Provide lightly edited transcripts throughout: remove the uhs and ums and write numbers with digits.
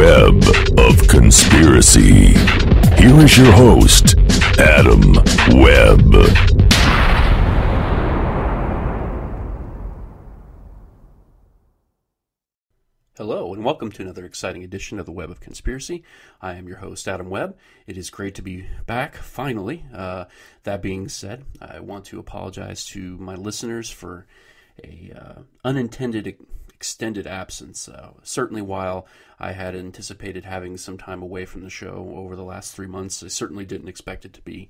Webb of Conspiracy. Here is your host, Adam Webb. Hello, and welcome to another exciting edition of the Webb of Conspiracy. I am your host, Adam Webb. It is great to be back, finally. That being said, I want to apologize to my listeners for a unintended extended absence. Certainly while I had anticipated having some time away from the show over the last 3 months, I certainly didn't expect it to be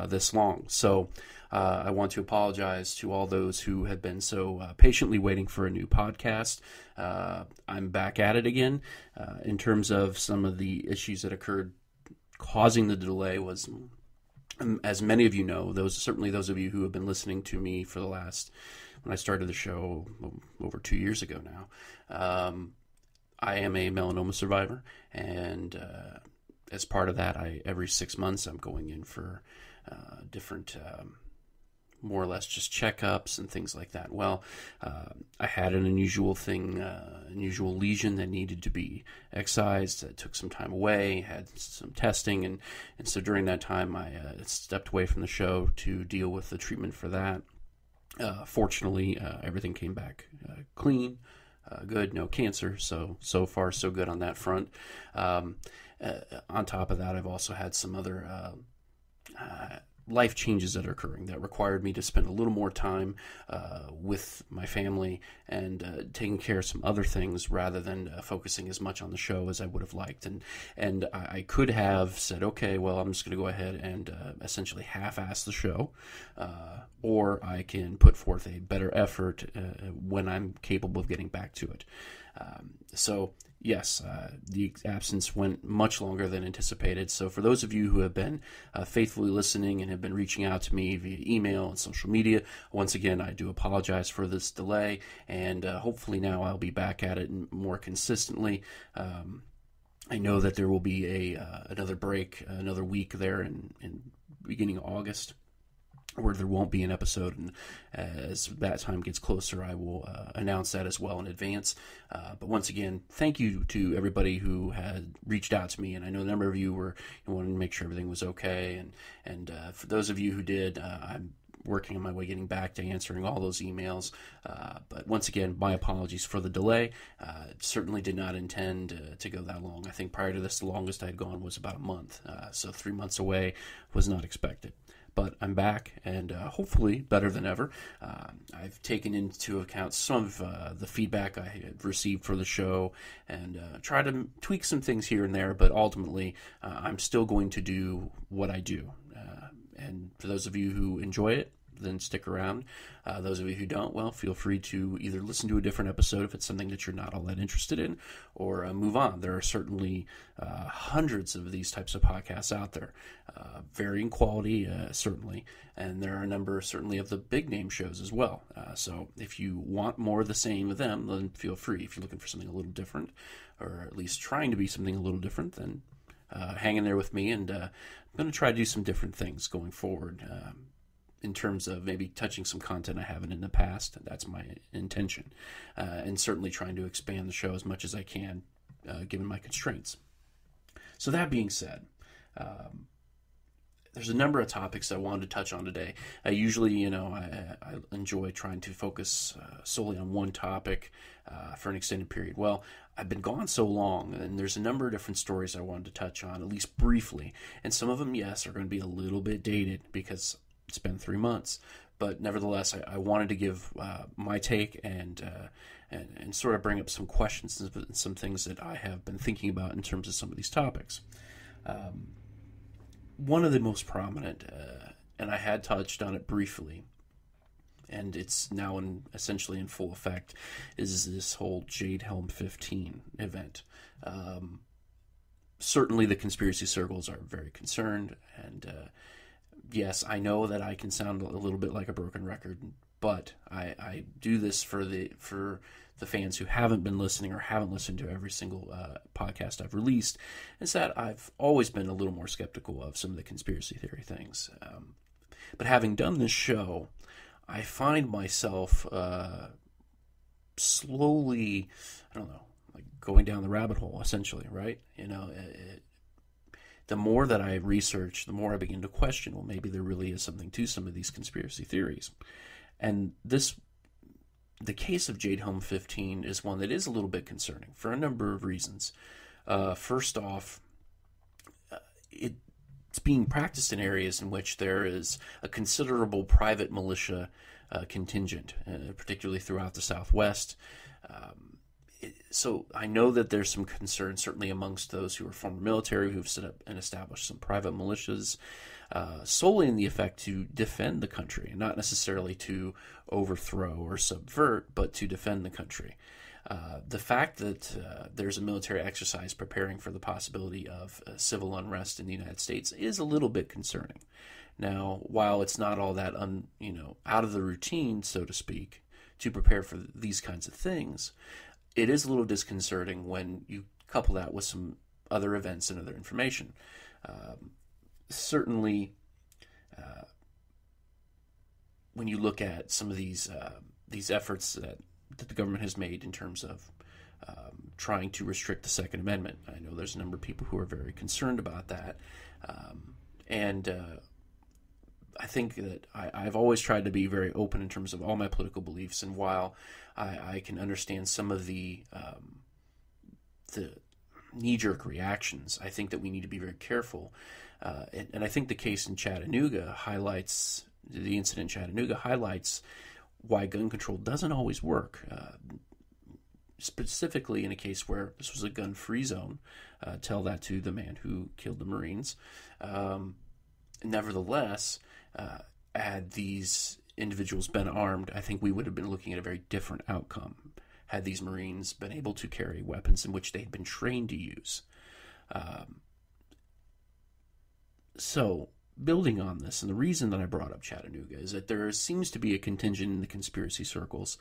this long. So I want to apologize to all those who have been so patiently waiting for a new podcast. I'm back at it again. In terms of some of the issues that occurred causing the delay was, as many of you know, those of you who have been listening to me for the last, when I started the show over 2 years ago now, I am a melanoma survivor, and as part of that, every 6 months I'm going in for different, more or less just checkups and things like that. Well, I had an unusual lesion that needed to be excised. It took some time away, had some testing, and so during that time I stepped away from the show to deal with the treatment for that. Fortunately, everything came back clean, good, no cancer, so far so good on that front. On top of that, I've also had some other life changes that are occurring that required me to spend a little more time with my family and taking care of some other things rather than focusing as much on the show as I would have liked. And I could have said, okay, well, I'm just going to go ahead and essentially half-ass the show, or I can put forth a better effort when I'm capable of getting back to it. So yes, the absence went much longer than anticipated. So for those of you who have been faithfully listening and have been reaching out to me via email and social media, once again, I do apologize for this delay, and hopefully now I'll be back at it more consistently. I know that there will be another break, another week there in beginning of August, where there won't be an episode, and as that time gets closer, I will announce that as well in advance. But once again, thank you to everybody who had reached out to me, and I know a number of you wanted to make sure everything was okay, and for those of you who did, I'm working on my way getting back to answering all those emails. But once again, my apologies for the delay. Certainly did not intend to go that long. I think prior to this, the longest I had gone was about a month, so 3 months away was not expected. But I'm back, and hopefully better than ever. I've taken into account some of the feedback I had received for the show and try to tweak some things here and there, but ultimately I'm still going to do what I do. And for those of you who enjoy it, then stick around. Those of you who don't, well, feel free to either listen to a different episode if it's something that you're not all that interested in, or move on. There are certainly hundreds of these types of podcasts out there, varying quality, certainly, and there are a number, certainly, of the big-name shows as well. So if you want more of the same of them, then feel free. If you're looking for something a little different, or at least trying to be something a little different, then hang in there with me, and I'm going to try to do some different things going forward. In terms of maybe touching some content I haven't in the past. That's my intention. And certainly trying to expand the show as much as I can, given my constraints. So that being said, there's a number of topics I wanted to touch on today. I usually, I enjoy trying to focus solely on one topic for an extended period. Well, I've been gone so long, and there's a number of different stories I wanted to touch on, at least briefly. And some of them, yes, are going to be a little bit dated because it's been 3 months, but nevertheless, I wanted to give my take and sort of bring up some questions and some things that I have been thinking about in terms of some of these topics. One of the most prominent, and I had touched on it briefly, and it's now essentially in full effect, is this whole Jade Helm 15 event. Certainly, the conspiracy circles are very concerned, and yes, I know that I can sound a little bit like a broken record, but I do this for the fans who haven't been listening or haven't listened to every single podcast I've released, is that I've always been a little more skeptical of some of the conspiracy theory things. But having done this show, I find myself slowly, going down the rabbit hole, essentially, right? The more that I research, the more I begin to question, well, maybe there really is something to some of these conspiracy theories. And the case of Jade Helm 15 is one that is a little bit concerning for a number of reasons. First off, it's being practiced in areas in which there is a considerable private militia contingent, particularly throughout the Southwest. So I know that there's some concern, certainly amongst those who are former military, who've set up and established some private militias, solely in the effect to defend the country, and not necessarily to overthrow or subvert, but to defend the country. The fact that there's a military exercise preparing for the possibility of civil unrest in the United States is a little bit concerning. Now, while it's not all that out of the routine, so to speak, to prepare for these kinds of things, it is a little disconcerting when you couple that with some other events and other information. Certainly, when you look at some of these efforts that the government has made in terms of trying to restrict the Second Amendment, I know there's a number of people who are very concerned about that, and I think that I've always tried to be very open in terms of all my political beliefs, and while I can understand some of the knee-jerk reactions, I think that we need to be very careful. And I think the case in Chattanooga highlights, the incident in Chattanooga highlights why gun control doesn't always work. Specifically in a case where this was a gun-free zone, tell that to the man who killed the Marines. Nevertheless, had these individuals been armed, I think we would have been looking at a very different outcome had these Marines been able to carry weapons in which they had been trained to use. So, building on this, and the reason that I brought up Chattanooga is that there seems to be a contingent in the conspiracy circles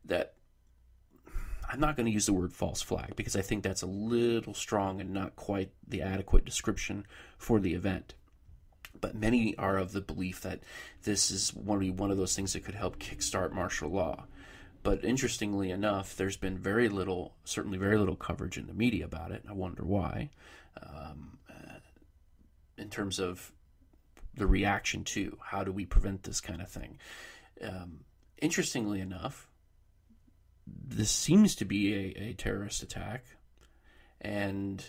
that, I'm not going to use the word false flag because I think that's a little strong and not quite the adequate description for the event. But many are of the belief that this is one of those things that could help kickstart martial law. But interestingly enough, there's been certainly very little coverage in the media about it. I wonder why. In terms of the reaction to how do we prevent this kind of thing. Interestingly enough, this seems to be a terrorist attack, and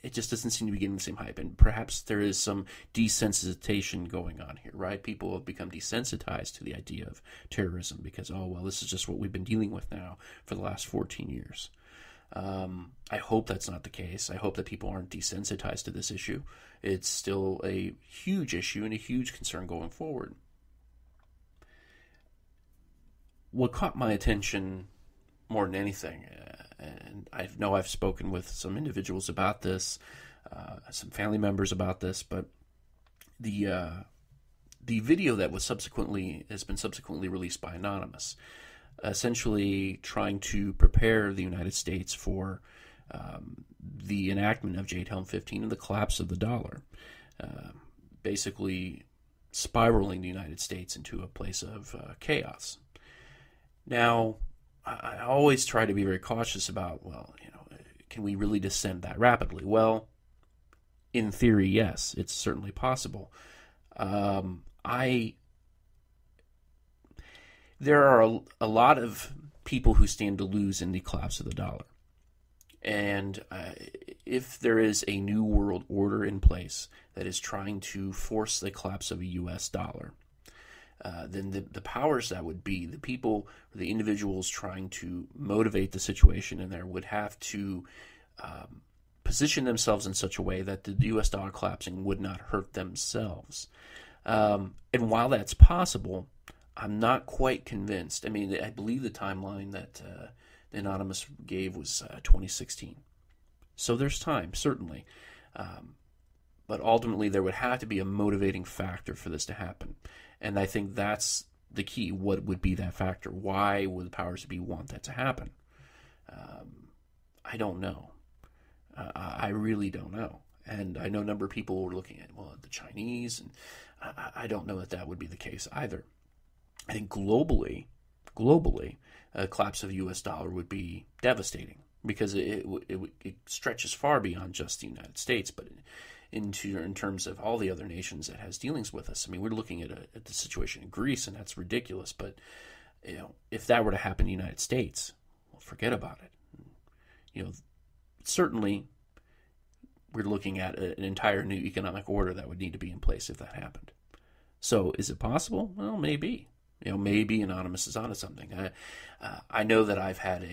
it just doesn't seem to be getting the same hype. And perhaps there is some desensitization going on here, right? People have become desensitized to the idea of terrorism because, this is just what we've been dealing with now for the last 14 years. I hope that's not the case. I hope that people aren't desensitized to this issue. It's still a huge issue and a huge concern going forward. What caught my attention more than anything, and I know I've spoken with some individuals about this, some family members about this, but the video that has been subsequently released by Anonymous, essentially trying to prepare the United States for the enactment of Jade Helm 15 and the collapse of the dollar, basically spiraling the United States into a place of chaos. Now, I always try to be very cautious about, can we really descend that rapidly? Well, in theory, yes, it's certainly possible. There are a lot of people who stand to lose in the collapse of the dollar. And if there is a new world order in place that is trying to force the collapse of a U.S. dollar, then the powers that would be, the people, the individuals trying to motivate the situation in there would have to position themselves in such a way that the U.S. dollar collapsing would not hurt themselves. And while that's possible, I'm not quite convinced. I mean, I believe the timeline that Anonymous gave was 2016. So there's time, certainly. But ultimately, there would have to be a motivating factor for this to happen. And I think that's the key. What would be that factor? Why would the powers that be want that to happen? I don't know. I really don't know. And I know a number of people were looking at, the Chinese, and I don't know that would be the case either. I think globally, a collapse of the U.S. dollar would be devastating. because it stretches far beyond just the United States, but in terms of all the other nations that has dealings with us. I mean, we're looking at the situation in Greece, and that's ridiculous. But if that were to happen in the United States, well, forget about it. Certainly, we're looking at an entire new economic order that would need to be in place if that happened. So, is it possible? Well, maybe. Maybe Anonymous is onto something. I know that I've had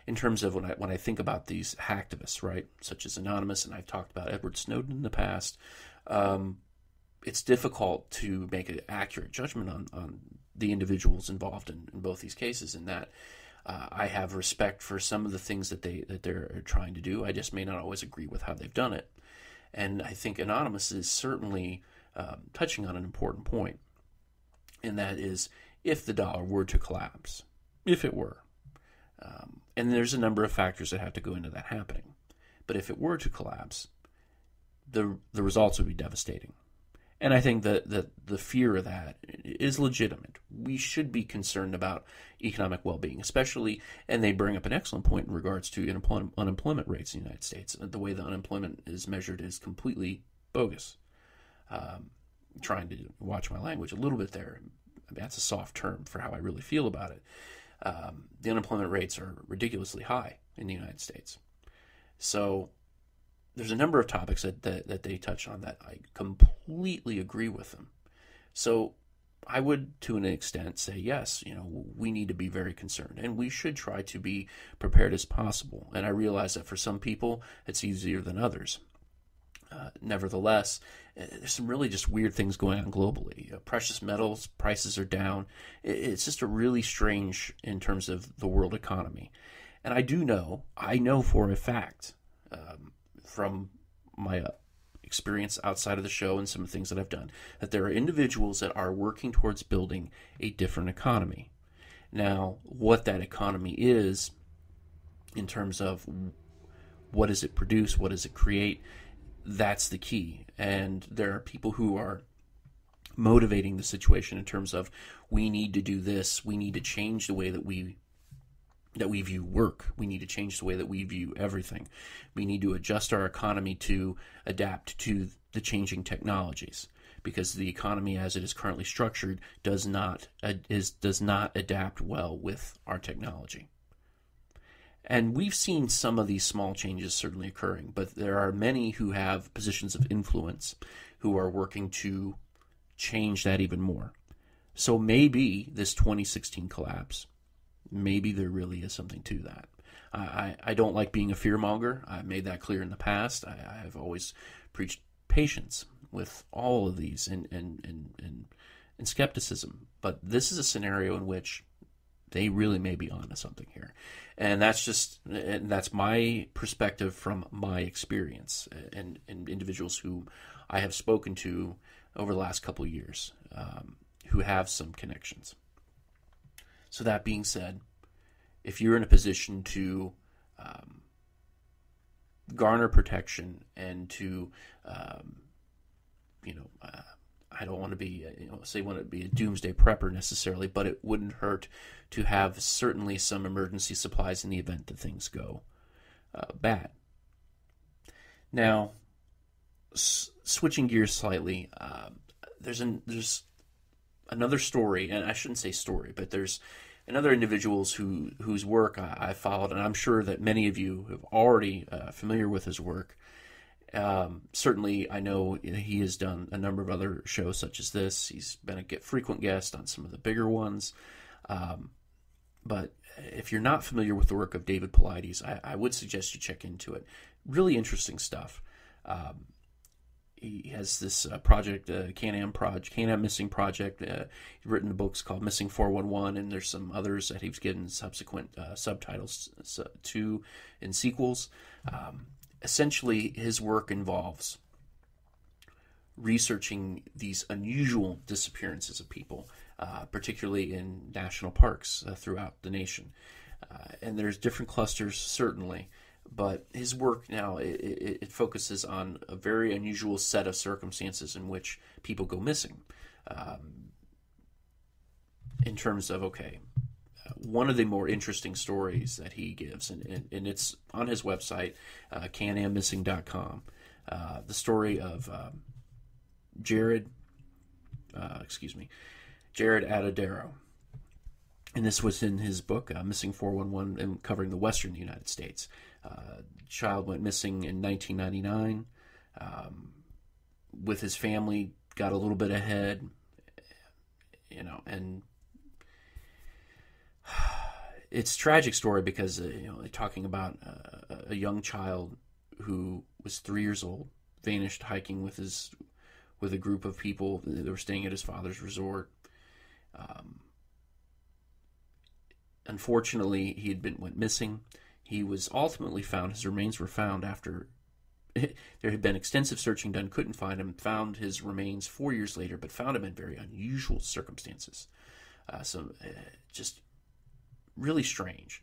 in terms of when I think about these hacktivists, right, such as Anonymous, and I've talked about Edward Snowden in the past, it's difficult to make an accurate judgment on the individuals involved in both these cases, in that I have respect for some of the things that they're trying to do. I just may not always agree with how they've done it. And I think Anonymous is certainly touching on an important point, and that is, if the dollar were to collapse, if it were, and there's a number of factors that have to go into that happening, but if it were to collapse, the results would be devastating. And I think that the fear of that is legitimate. We should be concerned about economic well-being, especially, and they bring up an excellent point in regards to unemployment rates in the United States. The way the unemployment is measured is completely bogus. Trying to watch my language a little bit there. That's a soft term for how I really feel about it. The unemployment rates are ridiculously high in the United States. So there's a number of topics that they touch on that I completely agree with them. So I would, to an extent, say yes, we need to be very concerned, and we should try to be prepared as possible. And I realize that for some people, it's easier than others. Nevertheless, there's some really just weird things going on globally. Precious metals prices are down. It's just a really strange in terms of the world economy. And I know for a fact, from my experience outside of the show and some of the things that I've done, that there are individuals that are working towards building a different economy. Now, what that economy is, in terms of what does it produce, what does it create, that's the key. And there are people who are motivating the situation in terms of, we need to do this, we need to change the way that we view work, we need to change the way that we view everything, we need to adjust our economy to adapt to the changing technologies, because the economy as it is currently structured does not adapt well with our technology. And we've seen some of these small changes certainly occurring, but there are many who have positions of influence who are working to change that even more. So maybe this 2016 collapse, maybe there really is something to that. I don't like being a fearmonger. I've made that clear in the past. I've always preached patience with all of these and skepticism. But this is a scenario in which they really may be onto something here. And that's my perspective from my experience and individuals who I have spoken to over the last couple of years who have some connections. So that being said, if you're in a position to garner protection and to, I don't want to be, want to be a doomsday prepper necessarily, but it wouldn't hurt to have certainly some emergency supplies in the event that things go bad. Now, switching gears slightly, there's another story, and I shouldn't say story, but there's another individuals whose work I followed, and I'm sure that many of you have already familiar with his work. Certainly, I know he has done a number of other shows such as this. He's been a frequent guest on some of the bigger ones. But if you're not familiar with the work of David Paulides, I would suggest you check into it. Really interesting stuff. He has this project, Can-Am Missing Project. He's written books called Missing 411, and there's some others that he's given subsequent subtitles to in sequels. Essentially, his work involves researching these unusual disappearances of people, particularly in national parks throughout the nation. And there's different clusters, certainly, but his work now, it focuses on a very unusual set of circumstances in which people go missing. In terms of, one of the more interesting stories that he gives, and it's on his website, canammissing.com, the story of Jared Adadero. And this was in his book, Missing 411, and covering the western United States. Child went missing in 1999. With his family, got a little bit ahead, and it's a tragic story because, they're talking about a young child who was 3 years old, vanished hiking with a group of people that were staying at his father's resort. Unfortunately, went missing. He was ultimately found. His remains were found after there had been extensive searching done. Couldn't find him. Found his remains 4 years later, but found him in very unusual circumstances. Just really strange.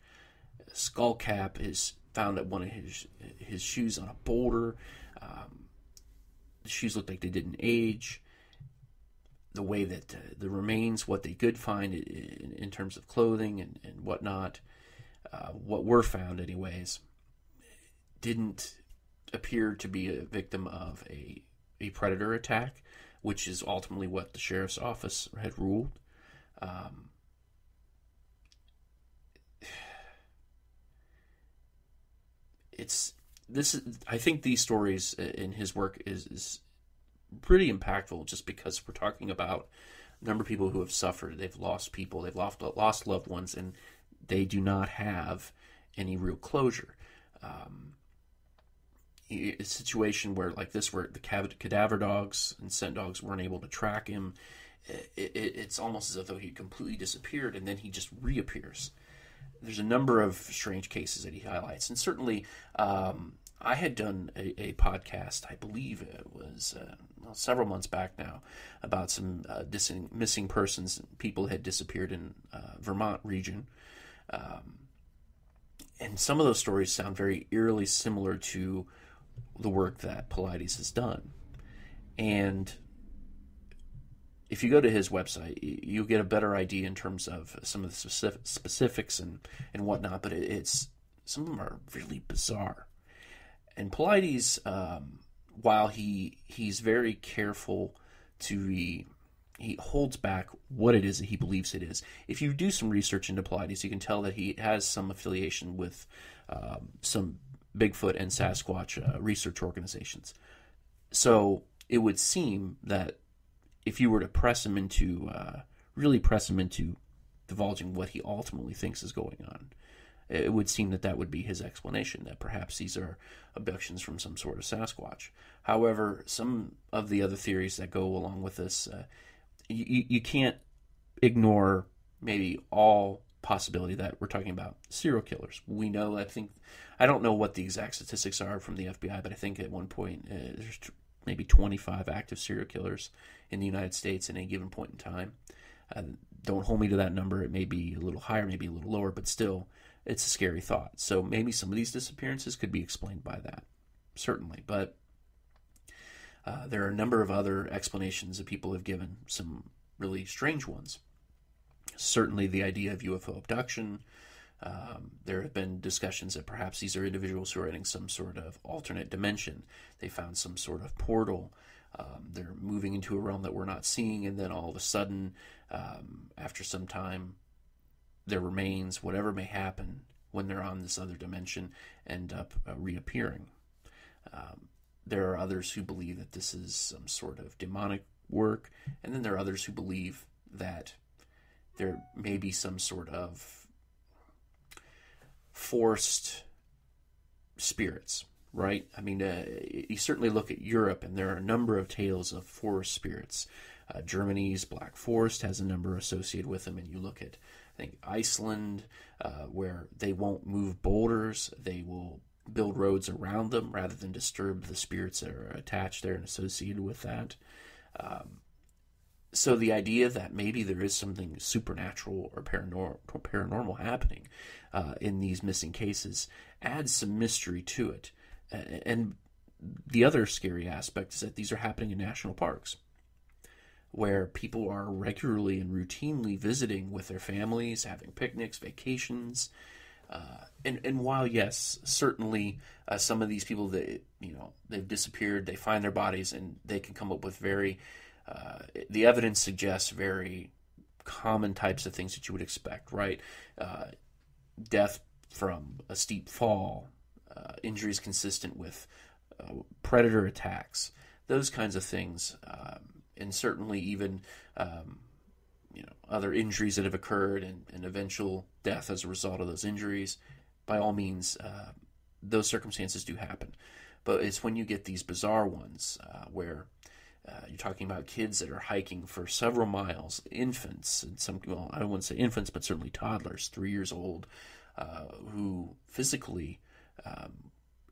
A skull cap is found at one of his shoes on a boulder. The shoes looked like they didn't age. The way that the remains, what they could find in terms of clothing and whatnot, what were found anyways, didn't appear to be a victim of a predator attack, which is ultimately what the sheriff's office had ruled. I think these stories in his work is pretty impactful, just because we're talking about a number of people who have suffered. They've lost people, they've lost loved ones, and they do not have any real closure. A situation where like this, where the cadaver dogs and scent dogs weren't able to track him, it's almost as though he completely disappeared and then he just reappears. There's a number of strange cases that he highlights, and certainly I had done a podcast, I believe it was several months back now, about some missing persons. People had disappeared in Vermont region. And some of those stories sound very eerily similar to the work that Paulides has done. And if you go to his website, you'll get a better idea in terms of some of the specifics and whatnot, but some of them are really bizarre. And Paulides, while he's very careful he holds back what it is that he believes it is. If you do some research into Paulides, you can tell that he has some affiliation with some Bigfoot and Sasquatch research organizations. So it would seem that if you were to really press him into divulging what he ultimately thinks is going on, it would seem that would be his explanation, that perhaps these are abductions from some sort of Sasquatch. However, some of the other theories that go along with this, you can't ignore maybe all possibility that we're talking about serial killers. We know, I don't know what the exact statistics are from the FBI, but I think at one point there's maybe 25 active serial killers in the United States at any given point in time. Don't hold me to that number. It may be a little higher, maybe a little lower, but still, it's a scary thought. So maybe some of these disappearances could be explained by that, certainly. But there are a number of other explanations that people have given, some really strange ones. Certainly the idea of UFO abduction. There have been discussions that perhaps these are individuals who are in some sort of alternate dimension. They found some sort of portal. They're moving into a realm that we're not seeing, and then all of a sudden, after some time, their remains, whatever may happen when they're on this other dimension, end up reappearing. There are others who believe that this is some sort of demonic work, and then there are others who believe that there may be some sort of forced spirits, right? I mean, you certainly look at Europe, and there are a number of tales of forest spirits. Germany's Black Forest has a number associated with them, and you look at, I think, Iceland, where they won't move boulders. They will build roads around them rather than disturb the spirits that are attached there and associated with that. So the idea that maybe there is something supernatural or paranormal happening in these missing cases adds some mystery to it. And the other scary aspect is that these are happening in national parks. where people are regularly and routinely visiting with their families, having picnics, vacations. And while, yes, certainly some of these people that, they've disappeared, they find their bodies and they can come up with the evidence suggests very common types of things that you would expect, right? Death from a steep fall, injuries consistent with predator attacks, those kinds of things, and certainly even other injuries that have occurred and eventual death as a result of those injuries. By all means, those circumstances do happen. But it's when you get these bizarre ones where you're talking about kids that are hiking for several miles, infants, and I don't want to say infants, but certainly toddlers, 3 years old, who physically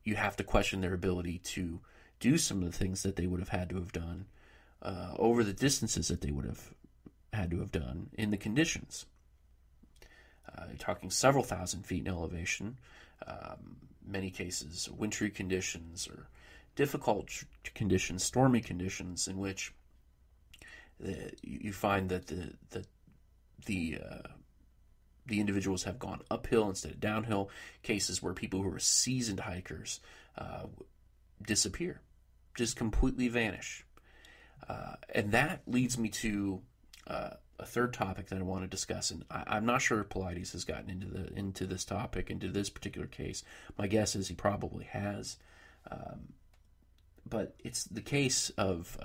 you have to question their ability to do some of the things that they would have had to have done over the distances that they would have had to have done in the conditions. You're talking several thousand feet in elevation, many cases wintry conditions or difficult conditions, stormy conditions, in which you find that the individuals have gone uphill instead of downhill. Cases where people who are seasoned hikers disappear, just completely vanish, and that leads me to a third topic that I want to discuss. And I'm not sure if Pilates has gotten into this topic, into this particular case. My guess is he probably has. But it's the case of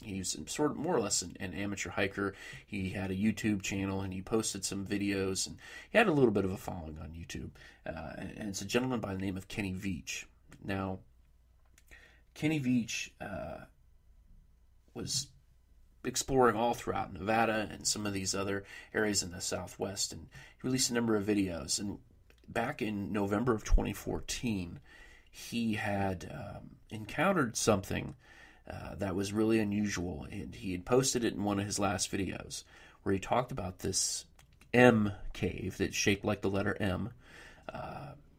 he's sort of more or less an amateur hiker. He had a YouTube channel and he posted some videos, and he had a little bit of a following on YouTube. And it's a gentleman by the name of Kenny Veach. Now, Kenny Veach was exploring all throughout Nevada and some of these other areas in the Southwest, and he released a number of videos. And back in November of 2014, he had encountered something that was really unusual, and he had posted it in one of his last videos where he talked about this M cave that's shaped like the letter M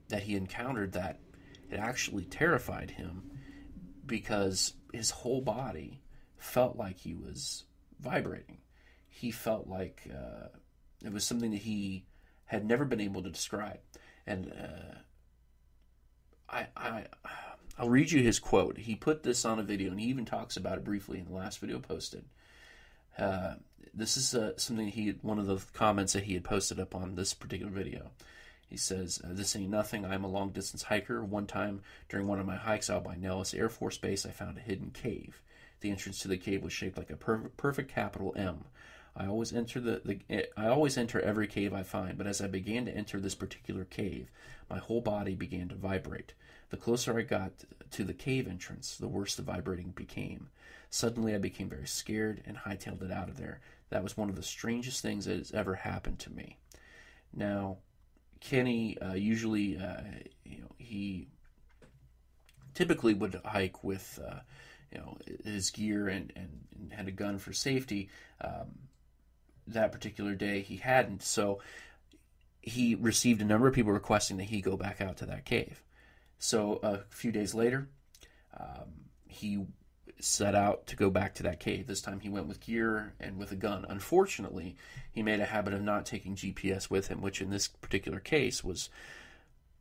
that he encountered, that it actually terrified him because his whole body felt like he was vibrating. He felt like it was something that he had never been able to describe. And I'll read you his quote. He put this on a video, and he even talks about it briefly in the last video posted. This is something one of the comments that he had posted up on this particular video. He says, "This ain't nothing. I'm a long-distance hiker. One time during one of my hikes out by Nellis Air Force Base, I found a hidden cave. The entrance to the cave was shaped like a perfect capital M. I always enter every cave I find, but as I began to enter this particular cave, my whole body began to vibrate. The closer I got to the cave entrance, the worse the vibrating became. Suddenly I became very scared and hightailed it out of there. That was one of the strangest things that has ever happened to me." Now, Kenny usually, he typically would hike with, his gear and had a gun for safety. That particular day he hadn't, so he received a number of people requesting that he go back out to that cave. So a few days later, he set out to go back to that cave. This time he went with gear and with a gun. Unfortunately, he made a habit of not taking GPS with him, which in this particular case was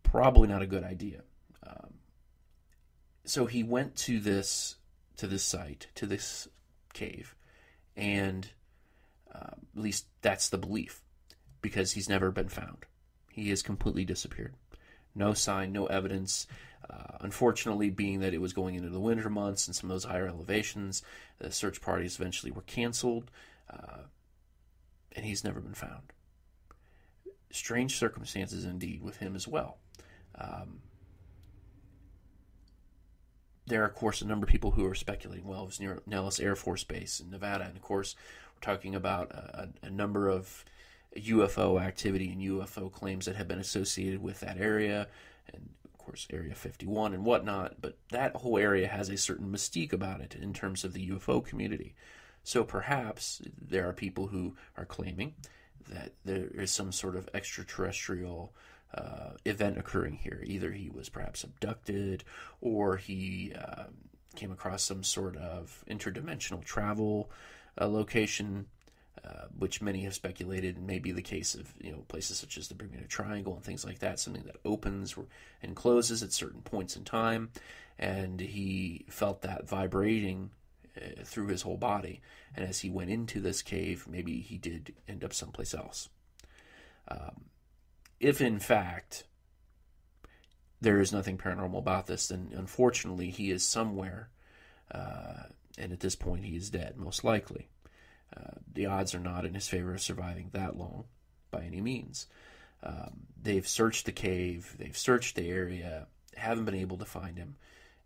probably not a good idea. So he went to this site, to this cave, and at least that's the belief, because he's never been found. He has completely disappeared. No sign, no evidence. Unfortunately, being that it was going into the winter months and some of those higher elevations, the search parties eventually were canceled, and he's never been found. Strange circumstances indeed with him as well. There are, of course, a number of people who are speculating, well, it was near Nellis Air Force Base in Nevada, and of course, we're talking about a number of UFO activity and UFO claims that have been associated with that area, and of course Area 51 and whatnot, but that whole area has a certain mystique about it in terms of the UFO community. So perhaps there are people who are claiming that there is some sort of extraterrestrial event occurring here. Either he was perhaps abducted, or he came across some sort of interdimensional travel a location which many have speculated may be the case of places such as the Bermuda Triangle and things like that, something that opens and closes at certain points in time, and he felt that vibrating through his whole body, and as he went into this cave, maybe he did end up someplace else. If in fact there is nothing paranormal about this, then unfortunately he is somewhere, and at this point he is dead, most likely. The odds are not in his favor of surviving that long by any means. They've searched the cave, they've searched the area, haven't been able to find him,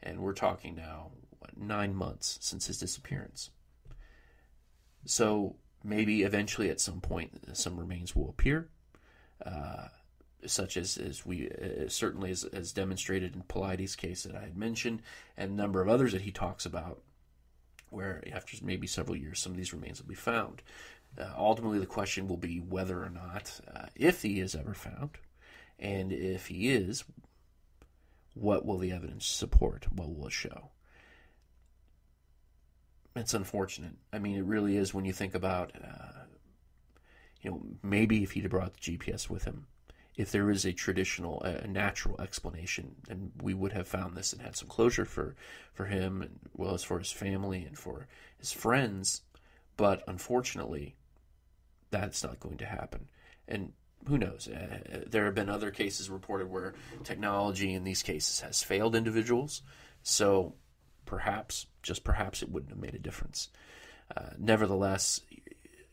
and we're talking now 9 months since his disappearance. So maybe eventually at some point some remains will appear, such as we certainly as demonstrated in Pilates' case that I had mentioned, and a number of others that he talks about, where after maybe several years some of these remains will be found. Ultimately the question will be whether or not, if he is ever found, and if he is, what will the evidence support? What will it show? It's unfortunate. I mean, it really is when you think about, maybe if he'd have brought the GPS with him, if there is a traditional, a natural explanation, then we would have found this and had some closure for him, and well as for his family and for his friends. But unfortunately, that's not going to happen. And who knows? There have been other cases reported where technology in these cases has failed individuals. So perhaps, just perhaps, it wouldn't have made a difference. Nevertheless,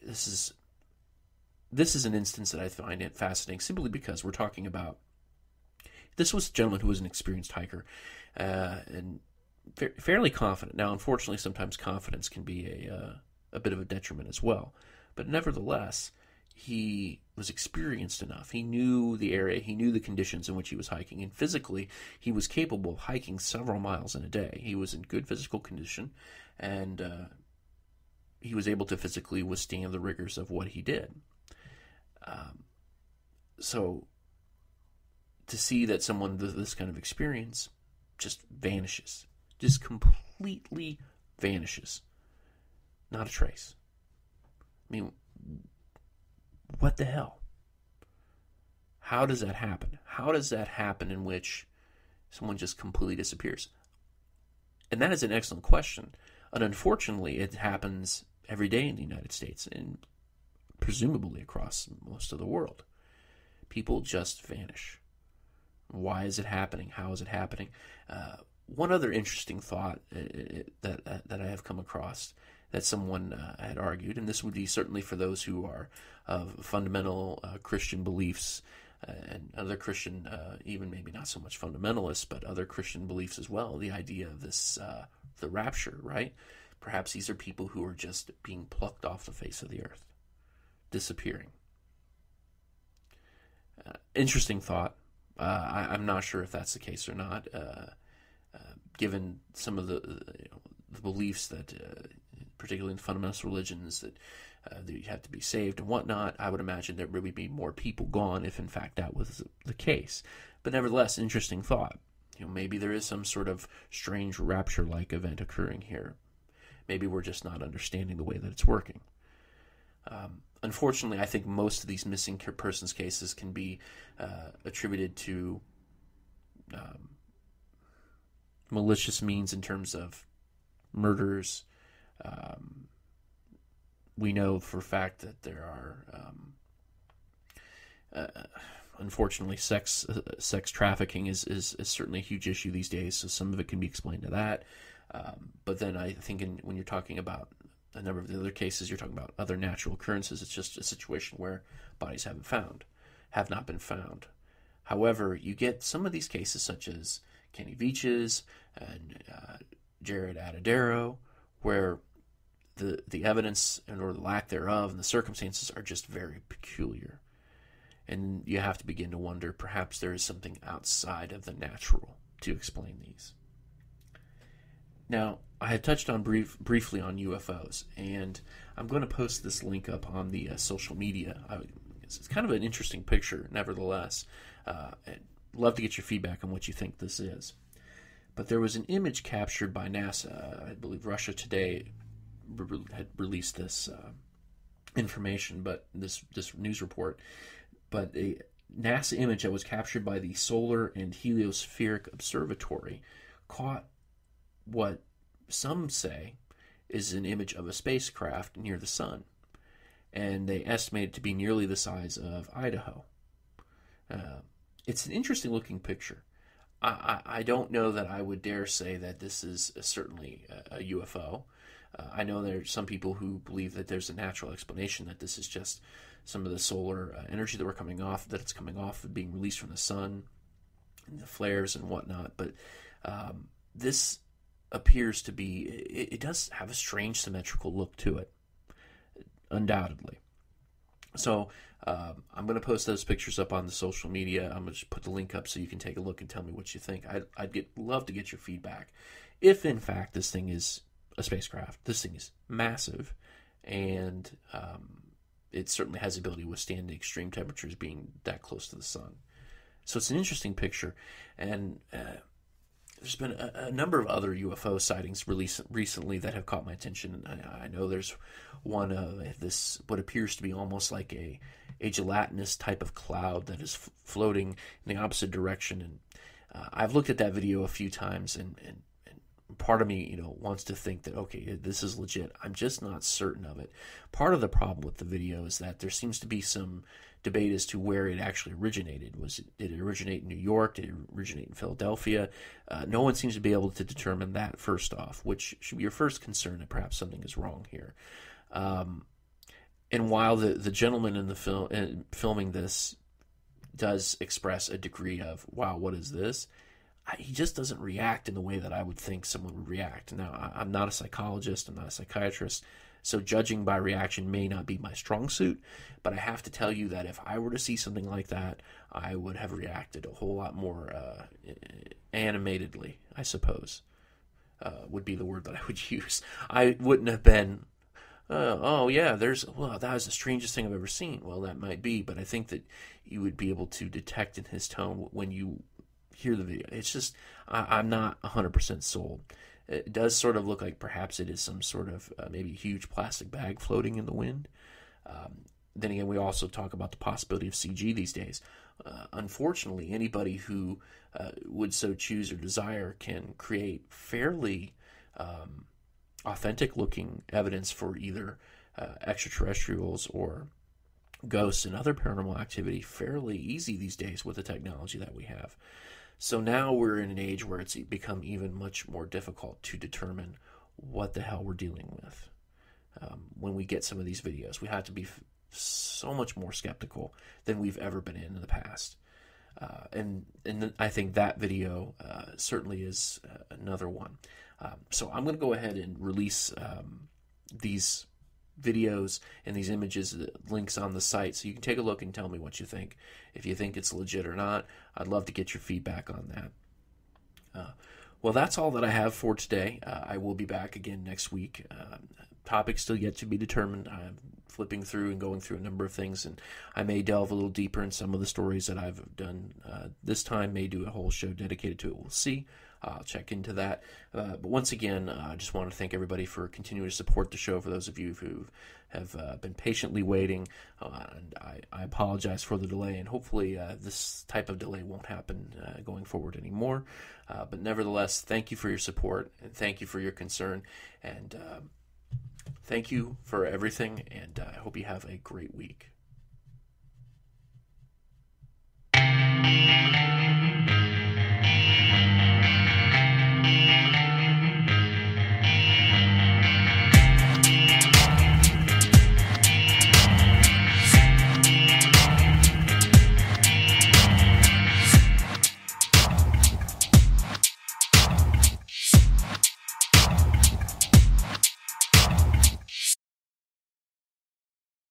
this is an instance that I find it fascinating simply because we're talking about, this was a gentleman who was an experienced hiker and fairly confident. Now, unfortunately, sometimes confidence can be a bit of a detriment as well. But nevertheless, he was experienced enough. He knew the area. He knew the conditions in which he was hiking. And physically, he was capable of hiking several miles in a day. He was in good physical condition, and he was able to physically withstand the rigors of what he did. So to see that someone with this kind of experience just vanishes, just completely vanishes, not a trace. I mean, what the hell? How does that happen? How does that happen in which someone just completely disappears? And that is an excellent question. And unfortunately, it happens every day in the United States and presumably across most of the world. People just vanish. Why is it happening? How is it happening? One other interesting thought that I have come across that someone had argued, and this would be certainly for those who are of fundamental Christian beliefs and other Christian, even maybe not so much fundamentalists, but other Christian beliefs as well, the idea of this, the rapture, right? Perhaps these are people who are just being plucked off the face of the earth, disappearing. Interesting thought. I'm not sure if that's the case or not, given some of the beliefs that, particularly in fundamentalist religions, that you have to be saved and whatnot. I would imagine there would be more people gone if, in fact, that was the case. But nevertheless, interesting thought. Maybe there is some sort of strange rapture-like event occurring here. Maybe we're just not understanding the way that it's working. Unfortunately, I think most of these missing persons cases can be attributed to malicious means in terms of murders. We know for a fact that there are, unfortunately, sex trafficking is certainly a huge issue these days, so some of it can be explained to that. But then I think when you're talking about a number of the other cases, you're talking about other natural occurrences. It's just a situation where bodies have not been found. However, you get some of these cases, such as Kenny Veach's and Jared Adadero, where the evidence or the lack thereof and the circumstances are just very peculiar. And you have to begin to wonder, perhaps there is something outside of the natural to explain these. Now, I had touched on briefly on UFOs, and I'm going to post this link up on the social media. It's kind of an interesting picture, nevertheless. I'd love to get your feedback on what you think this is. But there was an image captured by NASA, I believe Russia Today had released this information, but this news report, but a NASA image that was captured by the Solar and Heliospheric Observatory caught what some say is an image of a spacecraft near the sun, and they estimate it to be nearly the size of Idaho. It's an interesting looking picture. I don't know that I would dare say that this is certainly a UFO. I know there are some people who believe that there's a natural explanation, that this is just some of the solar energy that it's coming off being released from the sun, and the flares and whatnot. But this appears to be, it does have a strange symmetrical look to it, undoubtedly. So I'm going to post those pictures up on the social media. I'm going to just put the link up so you can take a look and tell me what you think. I'd love to get your feedback. If, in fact, this thing is a spacecraft, this thing is massive, and it certainly has the ability to withstand the extreme temperatures being that close to the sun. So it's an interesting picture, and there's been a number of other UFO sightings released recently that have caught my attention. I know there's one of this, what appears to be almost like a gelatinous type of cloud that is floating in the opposite direction. And I've looked at that video a few times, and part of me, wants to think that, okay, this is legit. I'm just not certain of it. Part of the problem with the video is that there seems to be some debate as to where it actually originated. Did it originate in New York? Did it originate in Philadelphia? No one seems to be able to determine that, first off, which should be your first concern that perhaps something is wrong here. And while the gentleman in the filming this does express a degree of, wow, what is this? He just doesn't react in the way that I would think someone would react. Now, I'm not a psychologist, I'm not a psychiatrist, so judging by reaction may not be my strong suit, but I have to tell you that if I were to see something like that, I would have reacted a whole lot more animatedly, I suppose, would be the word that I would use. I wouldn't have been, oh yeah, that was the strangest thing I've ever seen. Well, that might be, but I think that you would be able to detect in his tone when you hear the video. It's just, I'm not 100% sold. It does sort of look like perhaps it is some sort of maybe huge plastic bag floating in the wind. Then again, we also talk about the possibility of CG these days. Unfortunately, anybody who would so choose or desire can create fairly authentic-looking evidence for either extraterrestrials or ghosts and other paranormal activity fairly easy these days with the technology that we have. So now we're in an age where it's become even much more difficult to determine what the hell we're dealing with. When we get some of these videos, we have to be so much more skeptical than we've ever been in the past. And I think that video certainly is another one. So I'm going to go ahead and release these videos and these images, links on the site, so you can take a look and tell me what you think. If you think it's legit or not, I'd love to get your feedback on that. Well, that's all that I have for today. I will be back again next week. Topics still yet to be determined. I'm flipping through and going through a number of things, and I may delve a little deeper in some of the stories that I've done this time. May do a whole show dedicated to it. We'll see. I'll check into that. But once again, I just want to thank everybody for continuing to support the show. For those of you who have been patiently waiting, and I apologize for the delay, and hopefully this type of delay won't happen going forward anymore. But nevertheless, thank you for your support, and thank you for your concern, and thank you for everything, and I hope you have a great week.